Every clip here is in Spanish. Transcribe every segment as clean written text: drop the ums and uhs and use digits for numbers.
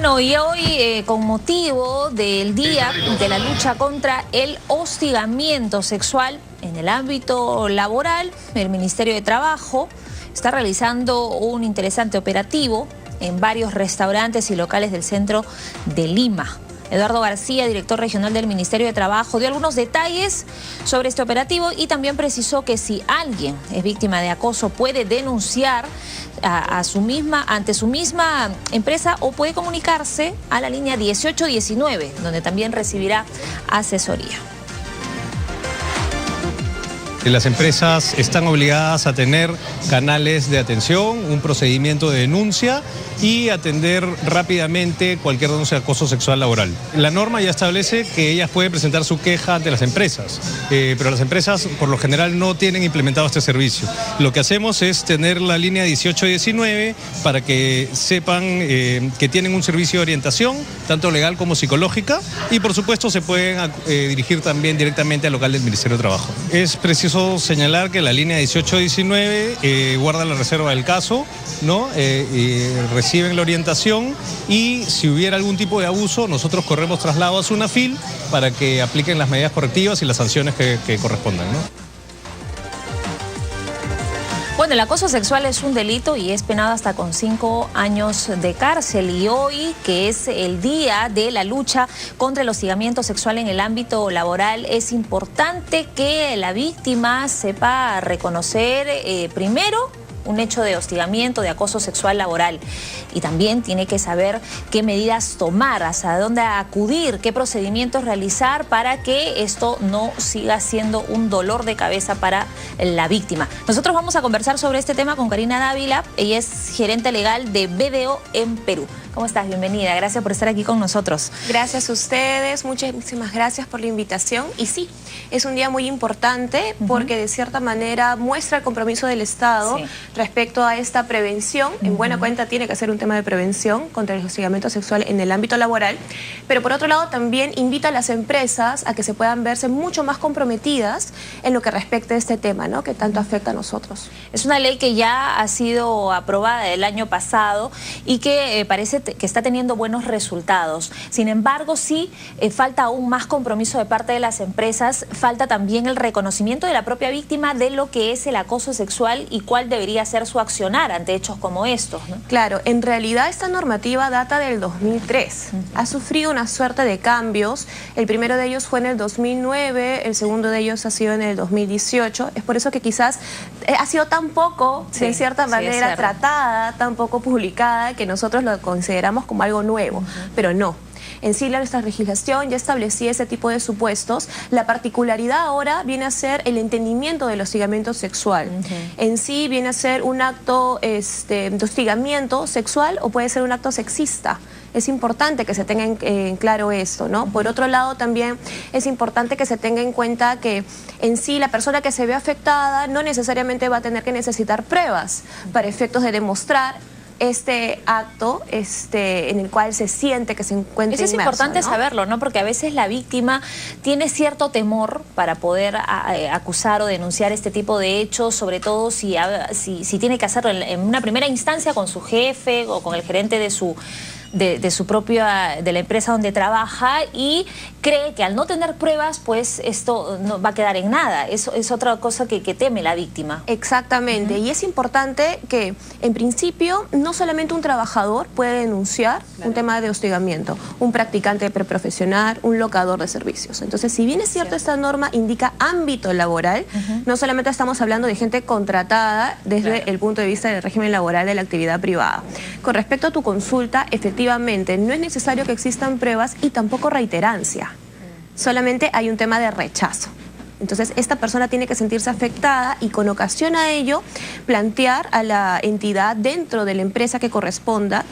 Bueno, y hoy con motivo del Día de la Lucha contra el Hostigamiento Sexual en el ámbito laboral, el Ministerio de Trabajo está realizando un interesante operativo en varios restaurantes y locales del centro de Lima. Eduardo García, director regional del Ministerio de Trabajo, dio algunos detalles sobre este operativo y también precisó que si alguien es víctima de acoso puede denunciar ante su misma empresa o puede comunicarse a la línea 1819, donde también recibirá asesoría. Las empresas están obligadas a tener canales de atención, un procedimiento de denuncia y atender rápidamente cualquier denuncia de acoso sexual laboral. La norma ya establece que ellas pueden presentar su queja ante las empresas, pero las empresas por lo general no tienen implementado este servicio. Lo que hacemos es tener la línea 1819 para que sepan que tienen un servicio de orientación, tanto legal como psicológica, y por supuesto se pueden dirigir también directamente al local del Ministerio de Trabajo. Es preciso señalar que la línea 1819 guarda la reserva del caso, ¿no? Reciben la orientación y si hubiera algún tipo de abuso, nosotros corremos traslado a SUNAFIL para que apliquen las medidas correctivas y las sanciones que correspondan, ¿no? Bueno, el acoso sexual es un delito y es penado hasta con 5 años de cárcel. Y hoy, que es el día de la lucha contra el hostigamiento sexual en el ámbito laboral, es importante que la víctima sepa reconocer primero un hecho de hostigamiento, de acoso sexual laboral. Y también tiene que saber qué medidas tomar, hasta dónde acudir, qué procedimientos realizar para que esto no siga siendo un dolor de cabeza para la víctima. Nosotros vamos a conversar sobre este tema con Karina Dávila. Ella es gerente legal de BDO en Perú. ¿Cómo estás? Bienvenida. Gracias por estar aquí con nosotros. Gracias a ustedes. Muchísimas gracias por la invitación. Y sí, es un día muy importante porque de cierta manera muestra el compromiso del Estado respecto a esta prevención. En buena cuenta tiene que ser un tema de prevención contra el hostigamiento sexual en el ámbito laboral, pero por otro lado también invita a las empresas a que se puedan verse mucho más comprometidas en lo que respecta a este tema, ¿no? Que tanto afecta a nosotros. Es una ley que ya ha sido aprobada el año pasado y que parece que está teniendo buenos resultados. Sin embargo, sí falta aún más compromiso de parte de las empresas, falta también el reconocimiento de la propia víctima de lo que es el acoso sexual y cuál debería ser su accionar ante hechos como estos, ¿no? Claro, en realidad esta normativa data del 2003. Ha sufrido una suerte de cambios. El primero de ellos fue en el 2009, el segundo de ellos ha sido en el 2018. Es por eso que quizás ha sido tan poco, de cierta manera, tratada, tan poco publicada, que nosotros lo consideramos como algo nuevo, pero no. En sí, nuestra legislación ya establecía ese tipo de supuestos. La particularidad ahora viene a ser el entendimiento del hostigamiento sexual. En sí viene a ser un acto de hostigamiento sexual o puede ser un acto sexista. Es importante que se tenga en claro esto, ¿no? Por otro lado, también es importante que se tenga en cuenta que en sí la persona que se ve afectada no necesariamente va a tener que necesitar pruebas para efectos de demostrar este acto en el cual se siente que se encuentra inmerso. Eso es importante, ¿no? Saberlo, ¿no? Porque a veces la víctima tiene cierto temor para poder acusar o denunciar este tipo de hechos, sobre todo si tiene que hacerlo en una primera instancia con su jefe o con el gerente de la empresa donde trabaja, y cree que al no tener pruebas, pues esto no va a quedar en nada. Eso es otra cosa que teme la víctima. Exactamente, y es importante que en principio no solamente un trabajador puede denunciar un tema de hostigamiento, un practicante preprofesional, un locador de servicios. Entonces, si bien es cierto, esta norma indica ámbito laboral, no solamente estamos hablando de gente contratada desde el punto de vista del régimen laboral de la actividad privada. Con respecto a tu consulta, efectivamente, no es necesario que existan pruebas y tampoco reiterancia. Solamente hay un tema de rechazo. Entonces, esta persona tiene que sentirse afectada y con ocasión a ello plantear a la entidad dentro de la empresa que corresponda.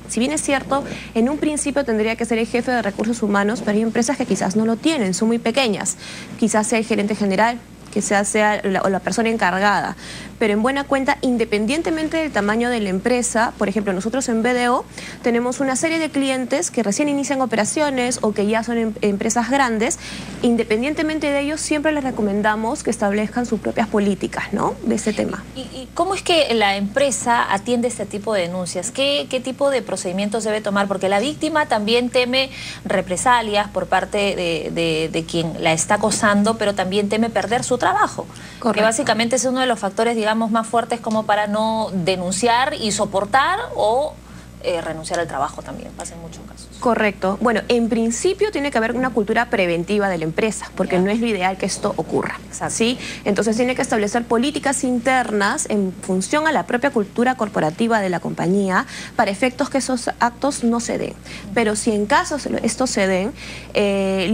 Si bien es cierto, en un principio tendría que ser el jefe de recursos humanos, pero hay empresas que quizás no lo tienen, son muy pequeñas. Quizás sea el gerente general, quizás sea la persona encargada. pero en buena cuenta, independientemente del tamaño de la empresa, por ejemplo, nosotros en BDO tenemos una serie de clientes que recién inician operaciones o que ya son empresas grandes. Independientemente de ellos, siempre les recomendamos que establezcan sus propias políticas, ¿no?, de este tema. ¿Y cómo es que la empresa atiende este tipo de denuncias? ¿Qué tipo de procedimientos debe tomar? Porque la víctima también teme represalias por parte de quien la está acosando, pero también teme perder su trabajo. Correcto. Que básicamente es uno de los factores, digamos, más fuertes como para no denunciar y soportar o renunciar al trabajo también, pasa en muchos casos. Correcto. Bueno, en principio tiene que haber una cultura preventiva de la empresa, porque no es lo ideal que esto ocurra, ¿sí? Entonces tiene que establecer políticas internas en función a la propia cultura corporativa de la compañía para efectos que esos actos no se den. Pero si en caso estos se den,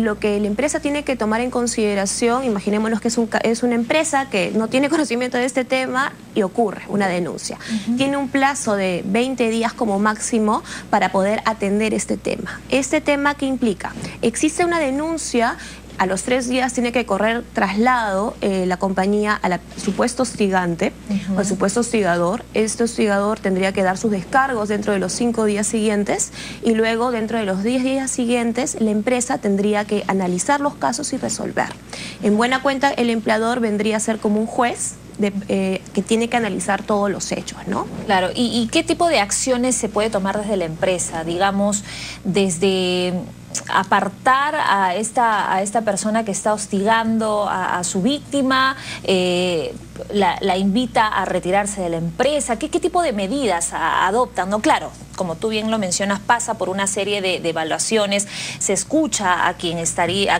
lo que la empresa tiene que tomar en consideración, imaginémonos que es una empresa que no tiene conocimiento de este tema y ocurre una denuncia. Tiene un plazo de 20 días como máximo para poder atender este tema. ¿Este tema qué implica? Existe una denuncia, a los 3 días tiene que correr traslado la compañía al supuesto hostigante o al supuesto hostigador. Este hostigador tendría que dar sus descargos dentro de los 5 días siguientes y luego dentro de los 10 días siguientes la empresa tendría que analizar los casos y resolver. En buena cuenta el empleador vendría a ser como un juez que tiene que analizar todos los hechos, ¿no? Claro, ¿y qué tipo de acciones se puede tomar desde la empresa? Digamos, desde apartar a esta persona que está hostigando a su víctima, la invita a retirarse de la empresa. ¿Qué tipo de medidas adoptan? No, claro, como tú bien lo mencionas, pasa por una serie de evaluaciones, se escucha a quien sería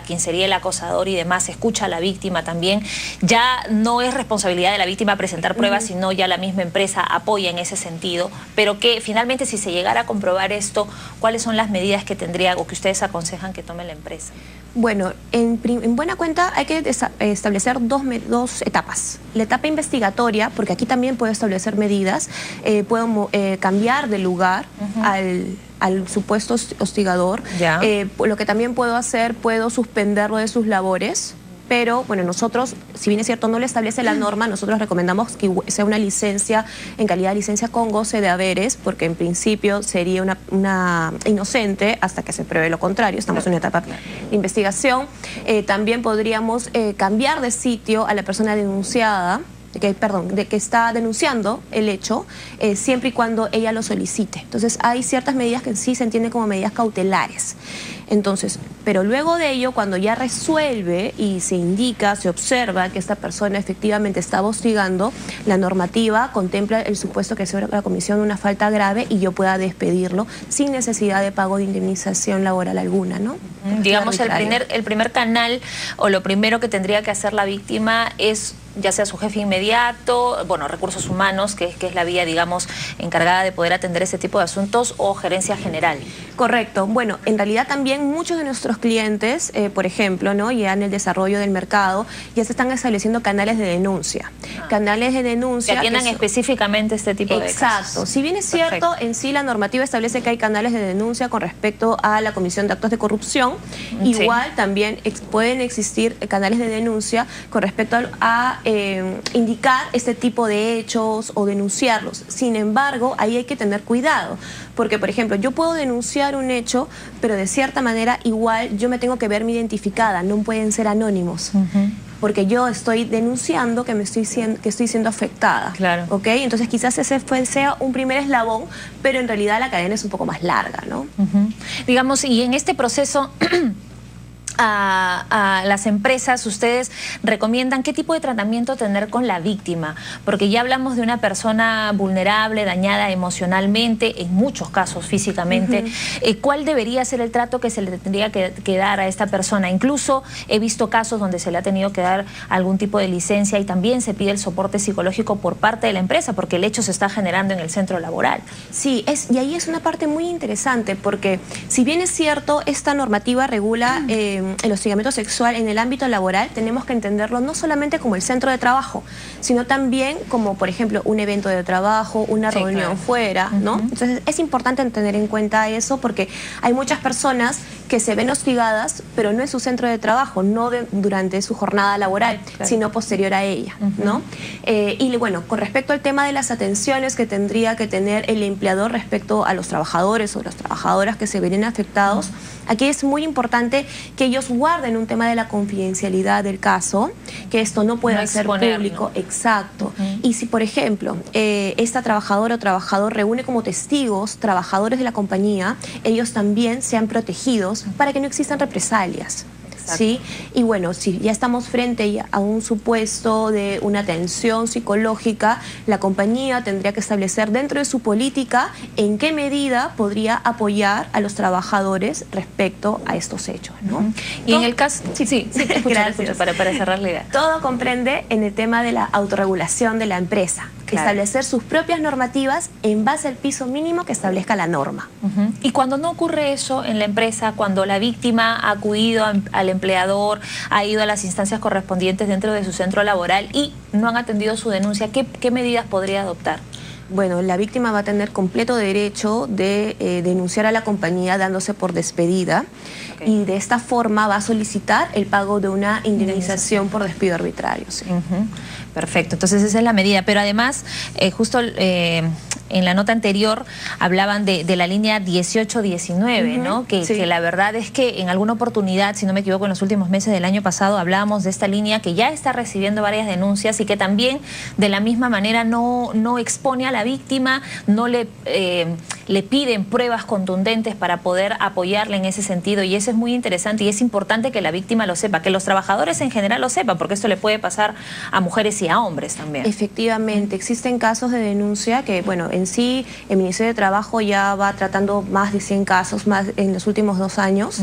el acosador y demás, se escucha a la víctima también. Ya no es responsabilidad de la víctima presentar pruebas, sino ya la misma empresa apoya en ese sentido, pero que finalmente si se llegara a comprobar esto, ¿cuáles son las medidas que tendría o que ustedes aconsejan que tome la empresa? Bueno, en buena cuenta hay que establecer dos etapas. La etapa investigatoria, porque aquí también puedo establecer medidas, puedo cambiar de lugar al supuesto hostigador. Lo que también puedo hacer, puedo suspenderlo de sus labores. Pero, bueno, nosotros, si bien es cierto, no le establece la norma, nosotros recomendamos que sea una licencia en calidad de licencia con goce de haberes, porque en principio sería una inocente hasta que se pruebe lo contrario. Estamos en una etapa de investigación. También podríamos cambiar de sitio a la persona denunciada, de que está denunciando el hecho, siempre y cuando ella lo solicite. Entonces hay ciertas medidas que sí se entienden como medidas cautelares. Entonces, pero luego de ello, cuando ya resuelve y se indica, se observa que esta persona efectivamente estaba hostigando, la normativa contempla el supuesto que sea la comisión de una falta grave y yo pueda despedirlo sin necesidad de pago de indemnización laboral alguna, ¿no? Digamos, el primer canal o lo primero que tendría que hacer la víctima es ya sea su jefe inmediato, bueno, recursos humanos, que es la vía, digamos, encargada de poder atender ese tipo de asuntos, o gerencia general. Correcto. Bueno, en realidad también muchos de nuestros clientes, por ejemplo, ¿no?, ya en el desarrollo del mercado, ya se están estableciendo canales de denuncia. Canales de denuncia. Que atiendan específicamente este tipo de casos. Exacto. Si bien es cierto, en sí la normativa establece que hay canales de denuncia con respecto a la Comisión de Actos de Corrupción, igual también pueden existir canales de denuncia con respecto a indicar este tipo de hechos o denunciarlos. Sin embargo, ahí hay que tener cuidado, porque, por ejemplo, yo puedo denunciar un hecho, pero de cierta manera igual yo me tengo que verme identificada, no pueden ser anónimos. Porque yo estoy denunciando que estoy siendo afectada. Claro. ¿Ok? Entonces quizás ese sea un primer eslabón, pero en realidad la cadena es un poco más larga, ¿no? Digamos, y en este proceso a las empresas, ustedes recomiendan qué tipo de tratamiento tener con la víctima, porque ya hablamos de una persona vulnerable, dañada emocionalmente, en muchos casos físicamente. ¿Cuál debería ser el trato que se le tendría que dar a esta persona? Incluso he visto casos donde se le ha tenido que dar algún tipo de licencia y también se pide el soporte psicológico por parte de la empresa, porque el hecho se está generando en el centro laboral. Sí, y ahí es una parte muy interesante, porque si bien es cierto, esta normativa regula el hostigamiento sexual en el ámbito laboral, tenemos que entenderlo no solamente como el centro de trabajo, sino también como, por ejemplo, un evento de trabajo, una reunión fuera, ¿no? Entonces es importante tener en cuenta eso, porque hay muchas personas que se ven hostigadas, pero no en su centro de trabajo, no durante su jornada laboral, sino posterior a ella, ¿no? Y bueno, con respecto al tema de las atenciones que tendría que tener el empleador respecto a los trabajadores o las trabajadoras que se ven afectados, aquí es muy importante que ellos guarden un tema de la confidencialidad del caso, que esto no pueda ser público. Exacto. Y si, por ejemplo, esta trabajadora o trabajador reúne como testigos trabajadores de la compañía, ellos también sean protegidos para que no existan represalias. ¿Sí? Y bueno, si ya estamos frente a un supuesto de una tensión psicológica, la compañía tendría que establecer dentro de su política en qué medida podría apoyar a los trabajadores respecto a estos hechos, ¿no? Y en el caso... Sí, gracias. Para cerrar la idea. Todo comprende en el tema de la autorregulación de la empresa. Establecer sus propias normativas en base al piso mínimo que establezca la norma. Y cuando no ocurre eso en la empresa, cuando la víctima ha acudido al empleador, ha ido a las instancias correspondientes dentro de su centro laboral y no han atendido su denuncia, ¿qué medidas podría adoptar? Bueno, la víctima va a tener completo derecho de denunciar a la compañía dándose por despedida y de esta forma va a solicitar el pago de una indemnización por despido arbitrario. Sí. Perfecto, entonces esa es la medida, pero además justo en la nota anterior hablaban de la línea 1819, ¿no? Que la verdad es que en alguna oportunidad, si no me equivoco, en los últimos meses del año pasado hablábamos de esta línea que ya está recibiendo varias denuncias y que también de la misma manera no expone a la víctima, no le piden pruebas contundentes para poder apoyarle en ese sentido, y eso es muy interesante y es importante que la víctima lo sepa, que los trabajadores en general lo sepan, porque esto le puede pasar a mujeres y a hombres también. Efectivamente, existen casos de denuncia que, bueno, en sí el Ministerio de Trabajo ya va tratando más de 100 casos más en los últimos 2 años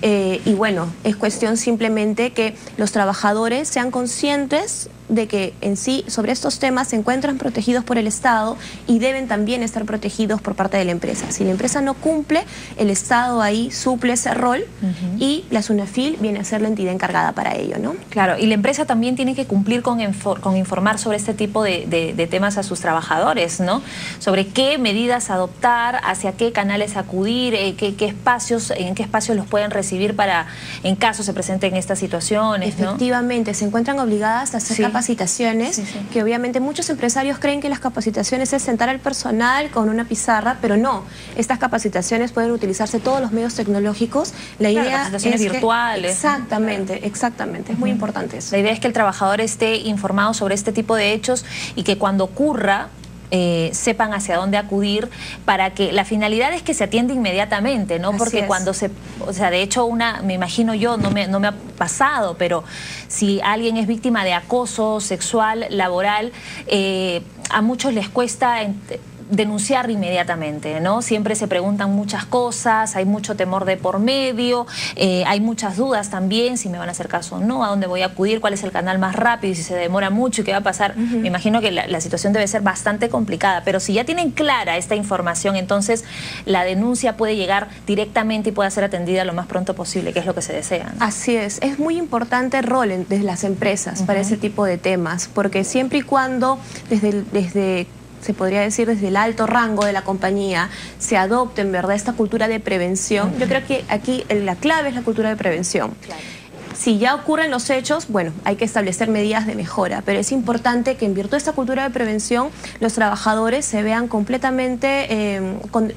y bueno, es cuestión simplemente que los trabajadores sean conscientes de que en sí sobre estos temas se encuentran protegidos por el Estado y deben también estar protegidos por parte de la empresa. Si la empresa no cumple, el Estado ahí suple ese rol y la SUNAFIL viene a ser la entidad encargada para ello, ¿no? Claro, y la empresa también tiene que cumplir con informar sobre este tipo de temas a sus trabajadores, ¿no? Sobre qué medidas adoptar, hacia qué canales acudir, en qué espacios los pueden recibir para en caso se presenten estas situaciones, Efectivamente, ¿no? Se encuentran obligadas a hacer capacitaciones, que obviamente muchos empresarios creen que las capacitaciones es sentar al personal con una pizarra, pero no, estas capacitaciones pueden utilizarse todos los medios tecnológicos. La idea es virtuales. Exactamente, exactamente, es muy importante eso. La idea es que el trabajador esté informado sobre este tipo de hechos y que cuando ocurra sepan hacia dónde acudir, para que la finalidad es que se atienda inmediatamente, ¿no? Porque cuando o sea, de hecho me imagino yo, no me ha pasado, pero si alguien es víctima de acoso sexual, laboral, a muchos les cuesta denunciar inmediatamente, ¿no? Siempre se preguntan muchas cosas, hay mucho temor de por medio, hay muchas dudas también, si me van a hacer caso o no, a dónde voy a acudir, cuál es el canal más rápido y si se demora mucho y qué va a pasar. Me imagino que la situación debe ser bastante complicada, pero si ya tienen clara esta información, entonces la denuncia puede llegar directamente y puede ser atendida lo más pronto posible, que es lo que se desea, ¿no? Así es muy importante el rol de las empresas para ese tipo de temas, porque siempre y cuando se podría decir desde el alto rango de la compañía, se adopte en verdad esta cultura de prevención. Yo creo que aquí la clave es la cultura de prevención. Claro. Si ya ocurren los hechos, bueno, hay que establecer medidas de mejora, pero es importante que en virtud de esta cultura de prevención los trabajadores se vean completamente,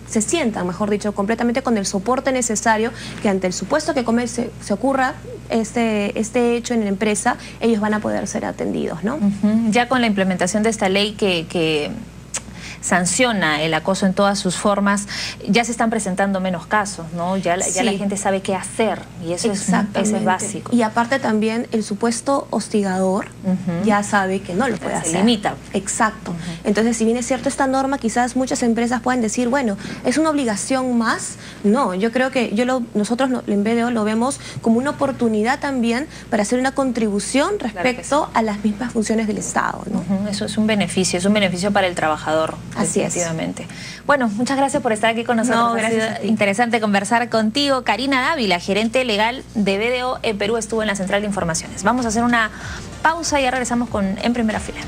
se sientan, mejor dicho, completamente con el soporte necesario, que ante el supuesto que se ocurra este hecho en la empresa, ellos van a poder ser atendidos, ¿no? Ya con la implementación de esta ley que sanciona el acoso en todas sus formas, ya se están presentando menos casos, ¿no? Ya la gente sabe qué hacer y eso es básico. Y aparte también el supuesto hostigador ya sabe que no lo puede hacer. Se limita. Exacto. Entonces, si bien es cierto esta norma, quizás muchas empresas pueden decir, bueno, ¿es una obligación más? No, yo creo que nosotros en BDO lo vemos como una oportunidad también para hacer una contribución respecto a las mismas funciones del Estado, ¿no? Eso es un beneficio para el trabajador. Así es. Bueno, muchas gracias por estar aquí con nosotros. Ha sido interesante conversar contigo. Karina Dávila, gerente legal de BDO en Perú, estuvo en la central de informaciones. Vamos a hacer una pausa y ya regresamos con En Primera Fila.